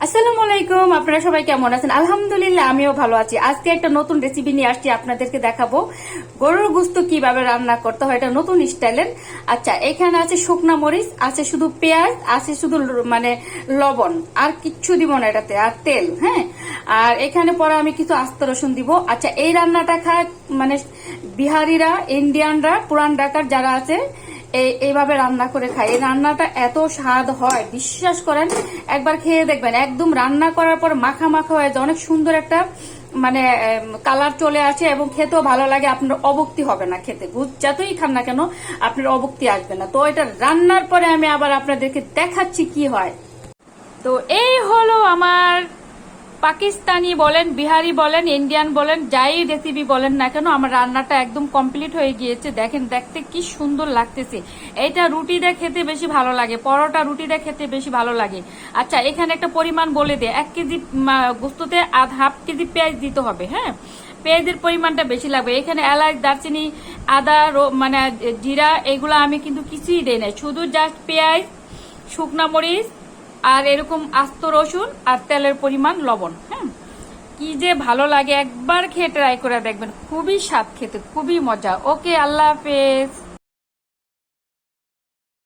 আসসালামু আলাইকুম, আপনারা সবাই কেমন আছেন? আলহামদুলিল্লাহ, আমিও ভালো আছি। আজকে একটা নতুন রেসিপি নিয়ে আসছি, আপনাদেরকে দেখাবো গরুর গোশত কিভাবে রান্না করতে হয়, এটা নতুন স্টাইলের। আচ্ছা, এখানে আছে শুকনা মরিচ, আছে শুধু পেঁয়াজ, আছে শুধু মানে লবণ, আর কিচ্ছু দিব না এটাতে, আর তেল। হ্যাঁ, আর এখানে পরে আমি কিছু আস্ত রসুন দিব। আচ্ছা, এই রান্নাটা খায় মানে বিহারিরা, ইন্ডিয়ানরা, পুরান ঢাকার যারা আছে এইভাবে রান্না করে খায়। এই রান্নাটা এত স্বাদ হয়, বিশ্বাস করেন, একবার খেয়ে দেখবেন। একদম রান্না করার পর মাখা মাখা হয়ে যায়, অনেক সুন্দর একটা মানে কালার চলে আসে এবং খেতেও ভালো লাগে। আপনার অবক্তি হবে না খেতে, যতই খান না কেন আপনার অবক্তি আসবে না। তো এটা রান্নার পরে আমি আবার আপনাদেরকে দেখাচ্ছি কি হয়। তো এই হলো আমার পাকিস্তানি বলেন, বিহারি বলেন, ইন্ডিয়ান বলেন, যাই রেসিপি বলেন না কেন, আমার রান্নাটা একদম কমপ্লিট হয়ে গিয়েছে। দেখেন, দেখতে কি সুন্দর লাগতেছে। এটা রুটি দিয়ে খেতে বেশি ভালো লাগে, পরোটা রুটি দিয়ে খেতে বেশি ভালো লাগে। আচ্ছা, এখানে একটা পরিমাণ বলে দে, 1 কেজি গোস্ততে হাফ কেজি পেঁয়াজ দিতে হবে। হ্যাঁ, পেঁয়াজের পরিমাণটা বেশি লাগবে। এখানে এলাচ, দারচিনি, আদা, মানে জিরা, এগুলো আমি কিন্তু কিছুই দেই নাই, শুধু জাস্ট পেঁয়াজ, শুকনা মরিচ, আর এরকম আস্ত রসুন, আর তেলের পরিমাণ লবণ। হ্যাঁ, কি যে ভালো লাগে, একবার খেয়ে ট্রাই করে দেখবেন, খুবই স্বাদ খেতে, খুবই মজা। ওকে, আল্লাহ হাফেজ।